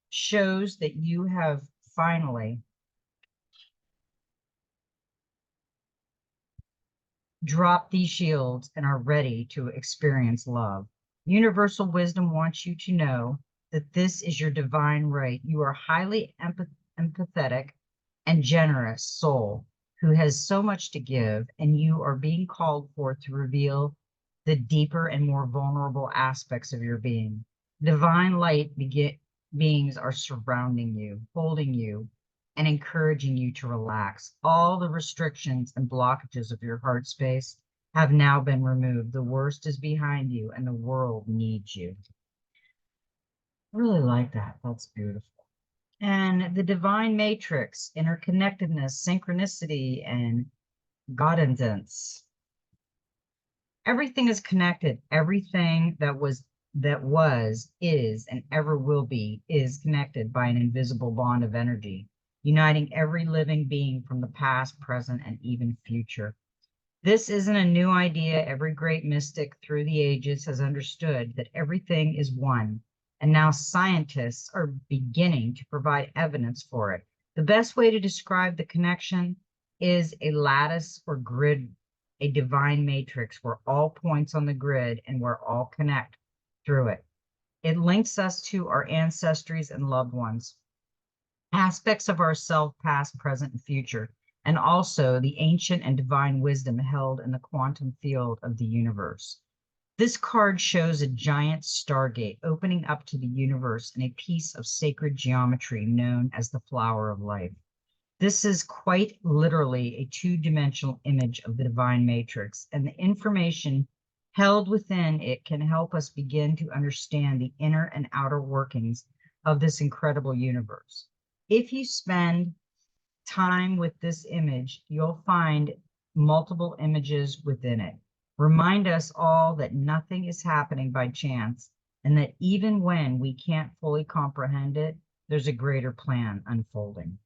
shows that you have finally dropped these shields and are ready to experience love. Universal wisdom wants you to know that this is your divine right. You are highly empathetic and generous soul who has so much to give, and you are being called forth to reveal the deeper and more vulnerable aspects of your being. Divine light beings are surrounding you, holding you, and encouraging you to relax. All the restrictions and blockages of your heart space have now been removed. The worst is behind you, and the world needs you. I really like that. That's beautiful. And the divine matrix, interconnectedness, synchronicity, and guidance. Everything is connected. Everything is, and ever will be is connected by an invisible bond of energy, uniting every living being from the past, present, and even future. This isn't a new idea. Every great mystic through the ages has understood that everything is one, and now scientists are beginning to provide evidence for it. The best way to describe the connection is a lattice or grid, a divine matrix where all points on the grid and where all connect through it. It links us to our ancestries and loved ones, aspects of ourself, past, present, and future, and also the ancient and divine wisdom held in the quantum field of the universe. This card shows a giant stargate opening up to the universe in a piece of sacred geometry known as the flower of life. This is quite literally a two-dimensional image of the divine matrix, and the information held within it can help us begin to understand the inner and outer workings of this incredible universe. If you spend time with this image, you'll find multiple images within it. Remind us all that nothing is happening by chance, and that even when we can't fully comprehend it, there's a greater plan unfolding.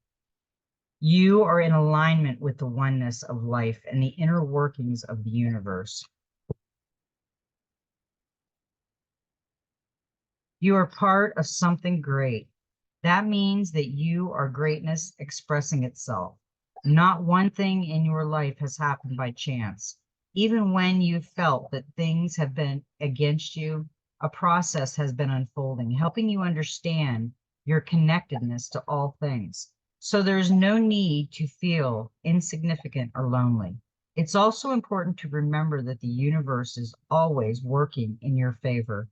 You are in alignment with the oneness of life and the inner workings of the universe. You are part of something great. That means that you are greatness expressing itself. Not one thing in your life has happened by chance. Even when you felt that things have been against you, a process has been unfolding, helping you understand your connectedness to all things. So there's no need to feel insignificant or lonely. It's also important to remember that the universe is always working in your favor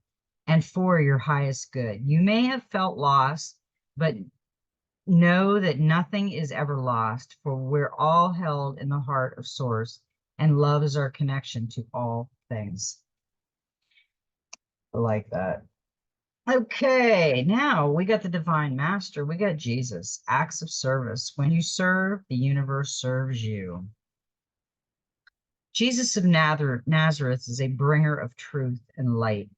and for your highest good. You may have felt lost, but know that nothing is ever lost, for we're all held in the heart of Source, and love is our connection to all things. I like that. Okay, now we got the Divine Master. We got Jesus, acts of service. When you serve, the universe serves you. Jesus of Nazareth is a bringer of truth and light.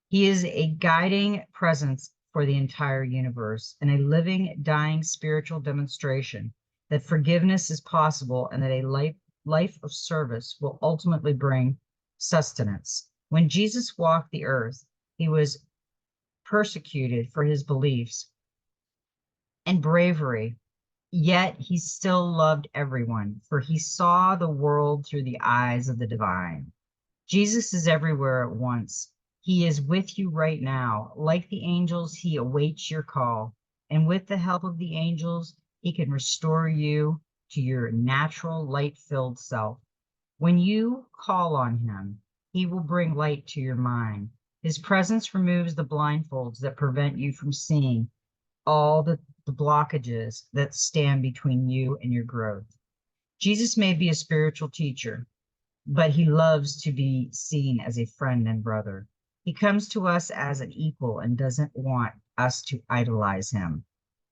He is a guiding presence for the entire universe and a living, dying spiritual demonstration that forgiveness is possible and that a life of service will ultimately bring sustenance. When Jesus walked the earth, he was persecuted for his beliefs and bravery, yet he still loved everyone, for he saw the world through the eyes of the divine. Jesus is everywhere at once. He is with you right now. Like the angels, he awaits your call. And with the help of the angels, he can restore you to your natural light-filled self. When you call on him, he will bring light to your mind. His presence removes the blindfolds that prevent you from seeing all the blockages that stand between you and your growth. Jesus may be a spiritual teacher, but he loves to be seen as a friend and brother. He comes to us as an equal and doesn't want us to idolize him,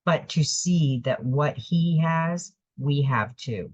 but to see that what he has, we have too.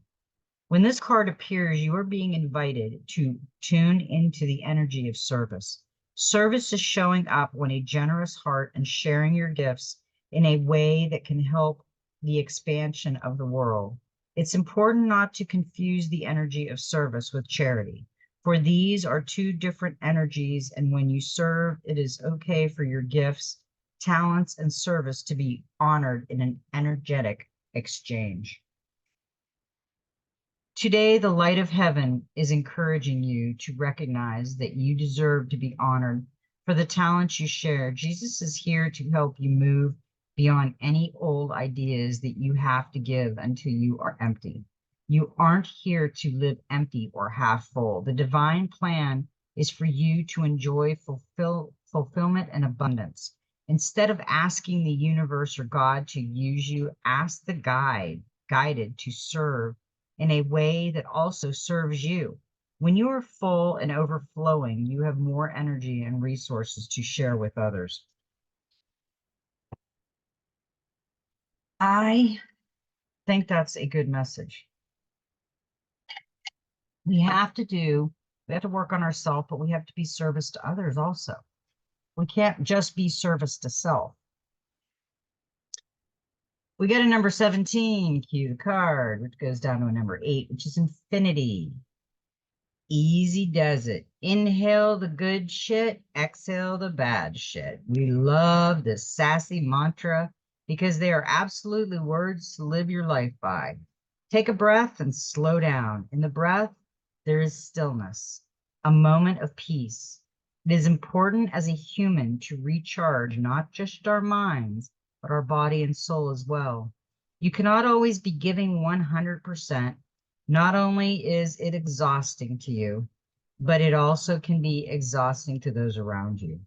When this card appears, you are being invited to tune into the energy of service. Service is showing up when a generous heart and sharing your gifts in a way that can help the expansion of the world. It's important not to confuse the energy of service with charity, for these are two different energies, and when you serve, it is okay for your gifts, talents, and service to be honored in an energetic exchange. Today, the light of heaven is encouraging you to recognize that you deserve to be honored for the talents you share. Jesus is here to help you move beyond any old ideas that you have to give until you are empty. You aren't here to live empty or half full. The divine plan is for you to enjoy fulfillment and abundance. Instead of asking the universe or God to use you, ask the guided to serve in a way that also serves you. When you are full and overflowing, you have more energy and resources to share with others. I think that's a good message. We have to do, we have to work on ourselves, but we have to be service to others also. We can't just be service to self. We get a number 17, cue the card, which goes down to a number 8, which is infinity. Easy does it. Inhale the good shit, exhale the bad shit. We love this sassy mantra because they are absolutely words to live your life by. Take a breath and slow down. In the breath, there is stillness, a moment of peace. It is important as a human to recharge not just our minds, but our body and soul as well. You cannot always be giving 100%. Not only is it exhausting to you, but it also can be exhausting to those around you.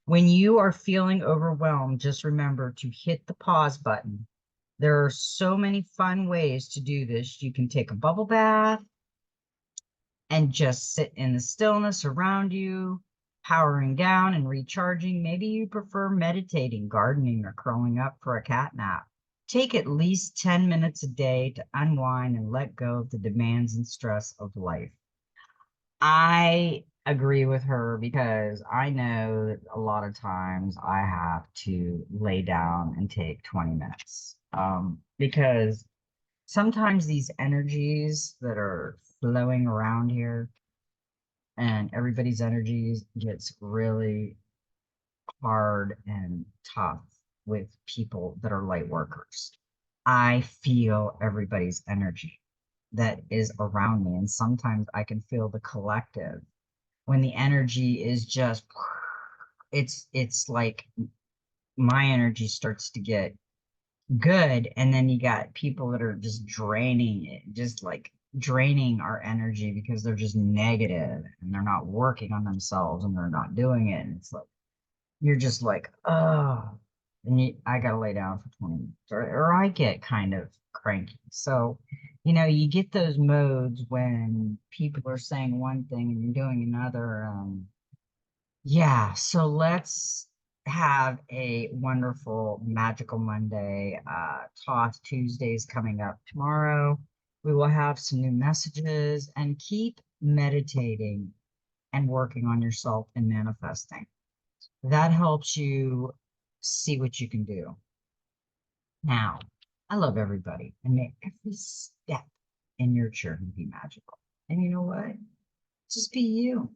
When you are feeling overwhelmed, just remember to hit the pause button. There are so many fun ways to do this. You can take a bubble bath and just sit in the stillness around you, powering down and recharging. Maybe you prefer meditating, gardening, or curling up for a cat nap. Take at least 10 minutes a day to unwind and let go of the demands and stress of life. I agree with her because I know that a lot of times I have to lay down and take 20 minutes because sometimes these energies that are flowing around here and everybody's energies gets really hard and tough with people that are light workers. I feel everybody's energy that is around me. And sometimes I can feel the collective when the energy is just, it's like my energy starts to get good. And then you got people that are just draining it, just like draining our energy because they're just negative and they're not working on themselves and they're not doing it. And it's like, you're just like, oh, and I gotta lay down for 20 minutes, or I get kind of cranky. So, you get those modes when people are saying one thing and you're doing another. Yeah, so let's have a wonderful, magical Monday. Thoth Tuesday is coming up tomorrow. We will have some new messages and keep meditating and working on yourself and manifesting. That helps you see what you can do. Now, I love everybody and may every step in your journey be magical. And you know what? Just be you.